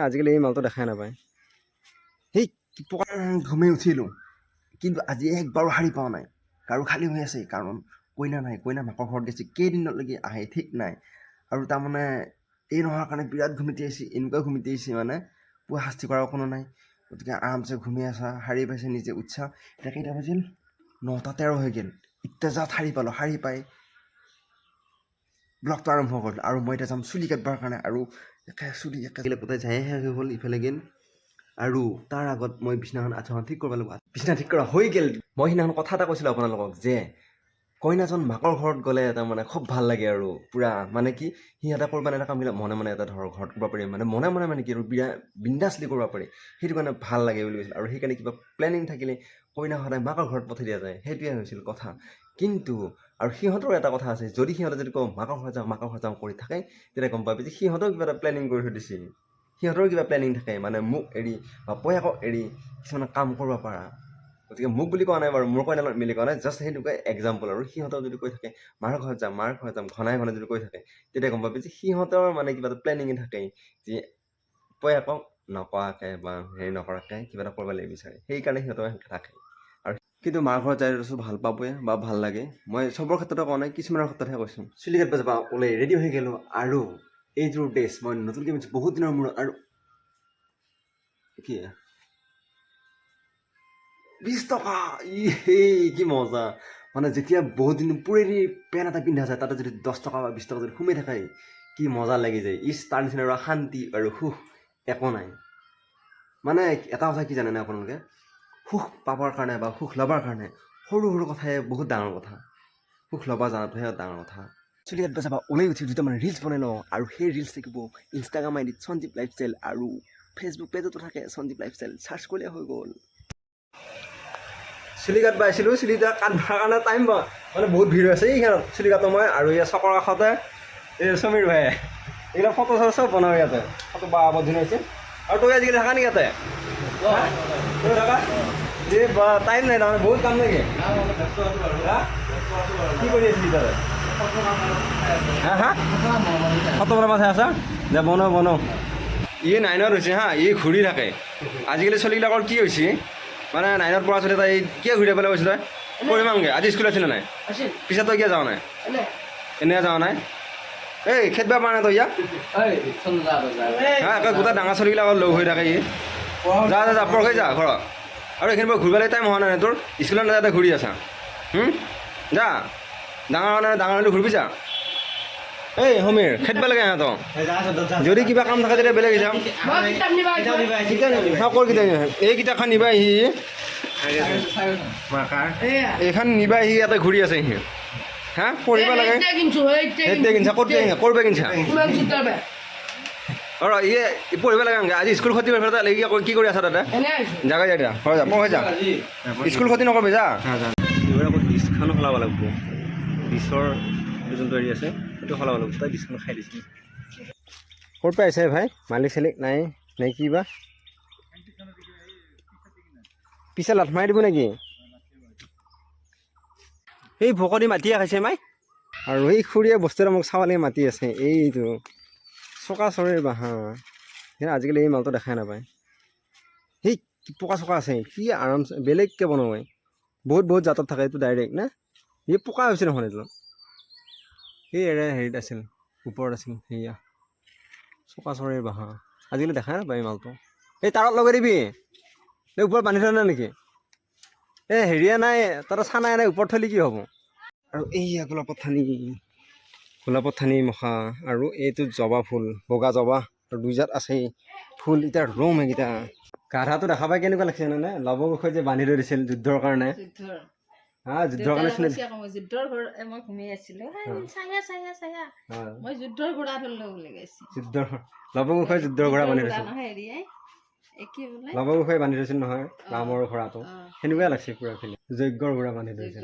আজিকালি এই মালটো দেখাই নাপায় সেই ঘুমে উঠিলোঁ কিন্তু আজি একবাৰো শাৰী পোৱা নাই কাৰো খালী হৈ আছে কাৰণ কইনা নাই কইনা মাকৰ ঘৰত গৈছে কেইদিনলৈকে আহে ঠিক নাই আৰু তাৰমানে এই নোহোৱাৰ কাৰণে বিৰাট ঘুমিতি আহিছে এনেকুৱা ঘুমিতি আহিছে মানে পুৱা শাস্তি কৰাৰ কোনো নাই গতিকে আৰামছে ঘুমি আছা শাৰী পাইছে নিজে উৎসাহ এতিয়া কেইটা বাজিল 9:13 হৈ গ'ল এতিয়া যা শাৰী পালোঁ শাৰী পাই ব্লগটো আৰম্ভ কৰিলোঁ আৰু মই এতিয়া যাম চুলি কাটিবৰ কাৰণে আৰু চুলি পতাই যাই হৈ গ'ল ইফালে গ'ল আৰু তাৰ আগত মই বিছনাখন আঁঠুখন ঠিক কৰিব লাগিব বিছনা ঠিক কৰা হৈ গ'ল মই সিদিনাখন কথা এটা কৈছিলোঁ আপোনালোকক যে কইনাজন মাকৰ ঘৰত গ'লে তাৰমানে খুব ভাল লাগে আৰু পূৰা মানে কি সিহঁতে কৰিব এটা কামবিলাক মনে এটা ধৰক ঘৰত কৰিব পাৰি মানে মনে মানে কি আৰু বিন্দাছলি কৰিব পাৰি সেইটো কাৰণে ভাল লাগে বুলি কৈছিল আৰু সেইকাৰণে কিবা প্লেনিং থাকিলে কইনা সদায় মাকৰ ঘৰত পঠাই দিয়া যায় সেইটোৱে হৈছিল কথা কিন্তু আৰু সিহঁতৰ এটা কথা আছে যদি সিহঁতে যদি কওঁ মাকৰ ঘৰত যাওঁ কৰি থাকে তেতিয়া গম পাবি যে সিহঁতেও কিবা এটা প্লেনিং কৰি থৈ দিছিল সিহঁতৰো কিবা প্লেনিং থাকে মানে মোক এৰি বা পয়াকক এৰি কিছুমান কাম কৰিব পাৰা গতিকে মোক বুলি কোৱা নাই বাৰু মোৰ কইনাৰ লগত মিলি কোৱা নাই জাষ্ট সেইটোকে এক্সাম্পল আৰু সিহঁতেও যদি কৈ থাকে মাৰ ঘৰত যাম ঘনাই যদি কৈ থাকে তেতিয়া গম পাবি যে সিহঁতৰ মানে কিবা এটা প্লেনিং থাকে যে পয়াকক নকৰাকৈ বা হেৰি নকৰাকৈ কিবা এটা কৰিব লাগিব বিচাৰে সেইকাৰণে সিহঁতৰ থাকে আৰু কিন্তু মাৰ ঘৰত যাই ভাল পাবই বা ভাল লাগে মই চবৰ ক্ষেত্ৰতে কোৱা নাই কিছুমানৰ ক্ষেত্ৰতহে কৈছোঁ চুলি কাটিব যাবা ওলাই ৰেডি হৈ গ'লোঁ আৰু এইযোৰ ড্ৰেছ মই নতুনকৈ পিন্ধিছোঁ বহুত দিনৰ মূৰত আৰু কি 20 টকা কি মজা মানে যেতিয়া বহুত দিন পুৰণি পেণ্ট এটা পিন্ধা যায় তাতে যদি 10 টকা বা 20 টকা যদি সোমাই থাকে কি মজা লাগি যায় তাৰ নিচিনা আৰু শান্তি আৰু সুখ একো নাই মানে এটা কথা কি জানেনে আপোনালোকে সুখ পাবৰ কাৰণে বা সুখ ল'বৰ কাৰণে সৰু কথাই বহুত ডাঙৰ কথা সুখ ল'ব জনাটোহে ডাঙৰ কথা চুলি কাটিব যাবা ওলাই উঠি দুটামান ৰিলচ বনাই লওঁ আৰু সেই ৰিলচ থাকিব ইনষ্টাগ্ৰাম আইডিত সঞ্জীৱ লাইফষ্টাইল আৰু ফেচবুক পেজতো থাকে সঞ্জীৱ লাইফষ্টাইল চাৰ্চ কৰিলে হৈ গ'ল চুলি কাটিব আহিছিলোঁ চুলি কাটিবৰ কাৰণে টাইম মানে বহুত ভিৰ আছে এইখনত চুলি কাটো মই আৰু ইয়াত চকৰ কাষতে এই সমীৰ ভাই এইবিলাক ফটো চব বনাওঁ ইয়াতে ফটো বা বহুত ধুনীয়া হৈছে আৰু তই আজিকালি থাকা নেকি ইয়াতে তই থাকা এই বা টাইম নাই তাৰমানে বহুত কাম নেকি কি কৰি আছিলি তাতে হা ফটো বনাব চাই আছা দে বনাওঁ ই 9ত হৈছে হা ই ঘূৰি থাকে আজিকালি চলিবিলাকৰ কি হৈছে মানে 9ত পঢ়া চলি তাই কিয় ঘূৰি পেলাই কৈছিল তই কৰিমাংগে আজি স্কুল আছিলে নাই পিছত তই কিয় যাৱ নাই এনেই যাৱ নাই এই খেদবা পৰা নাই তই ইয়াক হা গোটেই ডাঙৰ চলিবিলাকৰ লগ হৈ থাকে ই যা পঢ়াই যা ঘৰত আৰু এইখিনি পৰা ঘূৰিবলৈ টাইম হোৱা নাই তোৰ স্কুলত নাযাতে ঘূৰি আছা যা ডাঙৰ হ'লে ঘূৰিবি যা এই সমীৰ খেদবা লাগে সিহঁতক যদি কিবা কাম থাকে তেতিয়া বেলেগ যাম কৰ কিতাপ এই কিতাপখন নিবা আহি এইখন নিবা আহি ইয়াতে ঘূৰি আছে সি হা পঢ়িব লাগে সেইটোৱে কিনছা ক'ৰপৰা কিনছা আৰু ইয়ে পঢ়িব লাগে আজি স্কুল ক্ষতি কৰি পেলাই কি কৰি আছা তাতে জাগা যা দিয়া হয় যা পঢ়াই যা স্কুল ক্ষতি নকৰিবি যা এইবাৰ আকৌ ডিছখন সলাব লাগিব ডিছৰ যোনটো হেৰি আছে সেইটো সলাব লাগিব তাই ডিছখন খাই দিছিল ক'ৰ পৰা আহিছে ভাই মালিক চালিক নাই কি বা পিছে লাঠ মাৰি দিব নেকি এই ভকতি মাতিয়ে খাইছে মাই আৰু এই খুৰীয়ে বস্তু এটা মোক চাবলৈ মাতি আছে এইটো চকা চৰাইৰ বাঁহা আজিকালি এই মালটো দেখাই নাপায় সেই পকা চকা আছে কি আৰামছে বেলেগকৈ বনাওঁ বহুত জাতত থাকে এইটো ডাইৰেক্ট না এই পকা হৈছে নহয় এইটো সেই হেৰিত আছিল ওপৰত আছিল সেয়া চকা চৰাইৰ বাঁহা আজিকালি দেখাই নাপায় এই মালটো এই তাৰত লগাই দিবি এই ওপৰত বান্ধি থোৱা নাই নেকি এই হেৰিয়া নাই তাতে চানাই নাই ওপৰত থ'লে কি হ'ব আৰু এইয়া গোলাপত ঠানি মখা আৰু এইটো জবা ফুল বগা জবা আৰু 2 জাত আছে ফুল এতিয়া ৰুম এইকেইটা গাধাটো দেখা পাই কেনেকুৱা লাগিছে জানানে লবৰ বিষয়ে যে বান্ধি থৈ দিছিল যুদ্ধৰ কাৰণে যুদ্ধৰ কাৰণে যুদ্ধৰ লবৰ বিষয়ে যুদ্ধৰ ঘোঁৰা বান্ধি থৈছিল লবৰ বিষয়ে বান্ধি থৈছিল নহয় ৰামৰ ঘোঁৰাটো সেনেকুৱাই লাগিছে পুৰা যজ্ঞৰ ঘোঁৰা বান্ধি থৈছিল